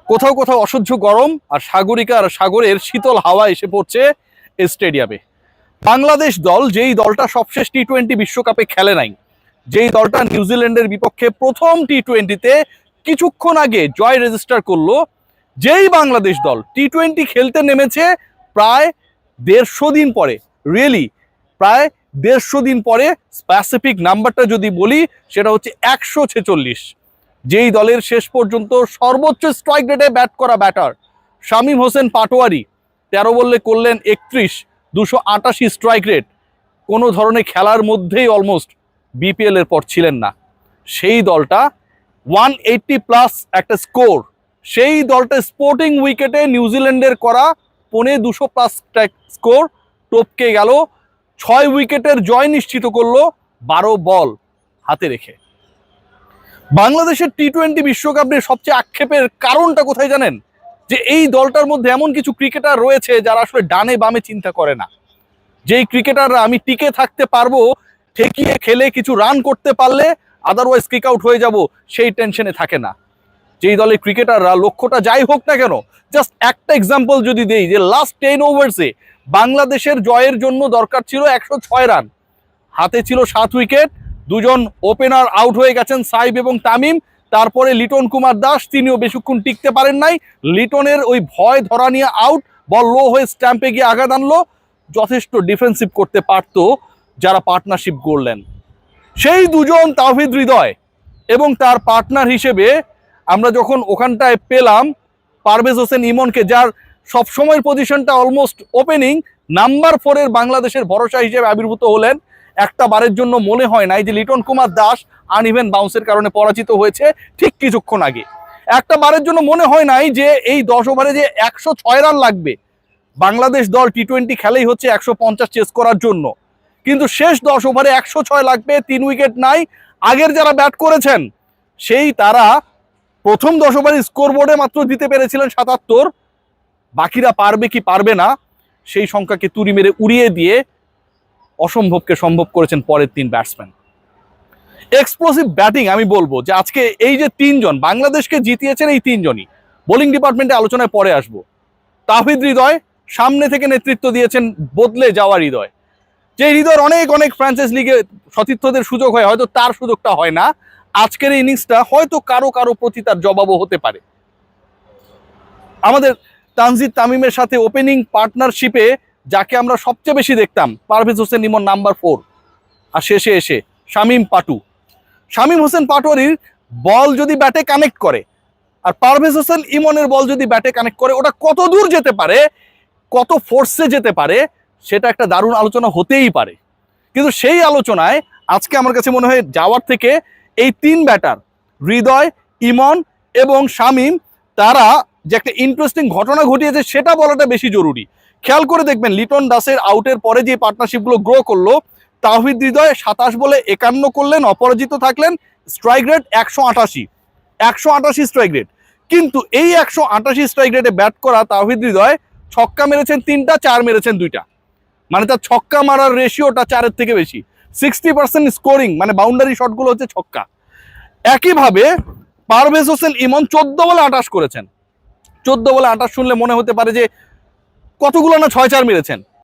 কোথাও কোথাও অসহ্য গরম আর সাগরিকার সাগরের শীতল হাওয়া এসে পড়ছে এই স্টেডিয়ামে। বাংলাদেশ দল, যেই দলটা সবশেষ টি-20 বিশ্বকাপে খেলে নাই, যেই দলটা নিউজিল্যান্ডের বিপক্ষে প্রথম টি-20-তে কিছুক্ষণ আগে জয় রেজিস্টার করলো, যেই বাংলাদেশ দল টি-20 খেলতে নেমেছে প্রায় 150 দিন পরে, রিয়েলি প্রায় 150 দিন পরে, স্পেসিফিক নাম্বারটা যদি বলি সেটা হচ্ছে 146। যেই দলের শেষ পর্যন্ত সর্বোচ্চ স্ট্রাইক রেটে ব্যাট করা ব্যাটার শামীম হোসেন পাটোয়ারি 13 বলে করলেন 31, 288 স্ট্রাইক রেট, কোনো ধরনের খেলার মধ্যেই অলমোস্ট বিপিএল এর পর ছিলেন না। সেই দলটা 180+ একটা স্কোর, সেই দলটা স্পোর্টিং উইকেটে নিউজিল্যান্ডের করা 200+ স্কোর টপকে গেল, 6 উইকেটের জয় নিশ্চিত করলো 12 বল হাতে রেখে। বাংলাদেশের টি-20 বিশ্বকাপ নিয়ে সবচেয়ে আক্ষেপের কারণটা কোথায় জানেন? যে এই দলটার মধ্যে এমন কিছু ক্রিকেটার রয়েছে যারা আসলে ডানে বামে চিন্তা করে না। যেই ক্রিকেটাররা আমি টিকে থাকতে পারবো, ঠেকিয়ে খেলে কিছু রান করতে পারলে আদারওয়াইজ কিক আউট হয়ে যাব, সেই টেনশনে থাকে না। যেই দলের ক্রিকেটাররা লক্ষ্যটা যাই হোক না কেন, জাস্ট একটা এক্সাম্পল যদি দেই, যে লাস্ট 10 ওভার্সে বাংলাদেশের জয়ের জন্য দরকার ছিল 106 রান, হাতে ছিল 7 উইকেট, দুজন ওপেনার আউট হয়ে গেছেন, সাইব এবং তামিম, তারপরে লিটন কুমার দাস, তিনিও বেশিক্ষণ টিকতে পারেন নাই। লিটনের ওই ভয় ধরা নিয়ে আউট, বল লো হয়ে স্ট্যাম্পে গিয়ে আঘাত আনলো, যথেষ্ট ডিফেন্সিভ করতে পারতো যারা পার্টনারশিপ করলেন। সেই দুজন তাওহিদ হৃদয় এবং তার পার্টনার হিসেবে আমরা যখন ওখানটায় পেলাম পারভেজ হোসেন ইমনকে, যার সবসময়ের পজিশনটা অলমোস্ট ওপেনিং, নাম্বার 4-এর বাংলাদেশের ভরসা হিসেবে আবির্ভূত হলেন, একটা বারের জন্য মনে হয় নাই যে লিটন কুমার দাস আনইভেন বাউন্সের কারণে পরাজিত হয়েছে ঠিক কিছুক্ষণ আগে। একটা বারের জন্য মনে হয় নাই যে এই 10 ওভারে যে 106 রান লাগবে। বাংলাদেশ দল টি-20 খেলেই হচ্ছে 150 চেস করার জন্য, কিন্তু শেষ 10 ওভারে 106 লাগবে, 3 উইকেট নাই। আগের যারা ব্যাট করেছেন সেই তারা প্রথম 10 ওভারে স্কোর বোর্ডে মাত্র দিতে পেরেছিলেন 77, বাকিরা পারবে কি পারবে না সেই সংখ্যাকে তুড়ি মেরে উড়িয়ে দিয়ে অসম্ভবকে সম্ভব করেছেন পরের 3 ব্যাটসম্যান। এক্সপ্লোসিভ ব্যাটিং, আমি বলবো যে আজকে এই যে 3 জন বাংলাদেশকে জিতিয়েছেন, এই 3 জনই, বোলিং ডিপার্টমেন্টে আলোচনায় পরে আসবো। তাওহিদ হৃদয় সামনে থেকে নেতৃত্ব দিয়েছেন বদলে যাওয়া হৃদয়, যে হৃদয়ের অনেক অনেক ফ্রান্সাইজ লিগে সতীর্থদের সুযোগ হয়, হয়তো তার সুযোগটা হয় না। আজকের এই ইনিংসটা হয়তো কারো কারো প্রতি তার জবাবও হতে পারে। আমাদের তানজিদ তামিমের সাথে ওপেনিং পার্টনারশিপে যাকে আমরা সবচেয়ে বেশি দেখতাম, পারভেজ হোসেন ইমন নাম্বার 4, আর শেষে এসে শামীম হোসেন পাটোয়ারির বল যদি ব্যাটে কানেক্ট করে আর পারভেজ হোসেন ইমনের বল যদি ব্যাটে কানেক্ট করে, ওটা কত দূর যেতে পারে, কত ফোর্সে যেতে পারে, সেটা একটা দারুণ আলোচনা হতেই পারে। কিন্তু সেই আলোচনায় আজকে আমার কাছে মনে হয় যাওয়ার থেকে এই 3 ব্যাটার হৃদয়, ইমন এবং শামীম, তারা যে একটা ইন্টারেস্টিং ঘটনা ঘটিয়েছে সেটা বলাটা বেশি জরুরি। খেয়াল করে দেখবেন লিটন দাসের আউটের পরে যে পার্টনারশিপগুলো গ্রো করলো, তাওহিদ হৃদয় 27 বলে 51 করলেন, অপরাজিত থাকলেন, স্ট্রাইক রেট 188 স্ট্রাইক রেট। কিন্তু এই 188 স্ট্রাইক রেটে ব্যাট করা তাওহিদ হৃদয় ছক্কা মেরেছেন 3টা, 4 মেরেছেন 2টা, মানে তার ছক্কা মারার রেশিওটা 4-এর থেকে বেশি। 60% স্কোরিং, মানে বাউন্ডারি শটগুলো হচ্ছে ছক্কা। একইভাবে পারভেজ হোসেন ইমন 14 বলে 28 করেছেন। 14 বলে 28 শুনলে মনে হতে পারে যে কতগুলো না 6-4 মেরেছেন,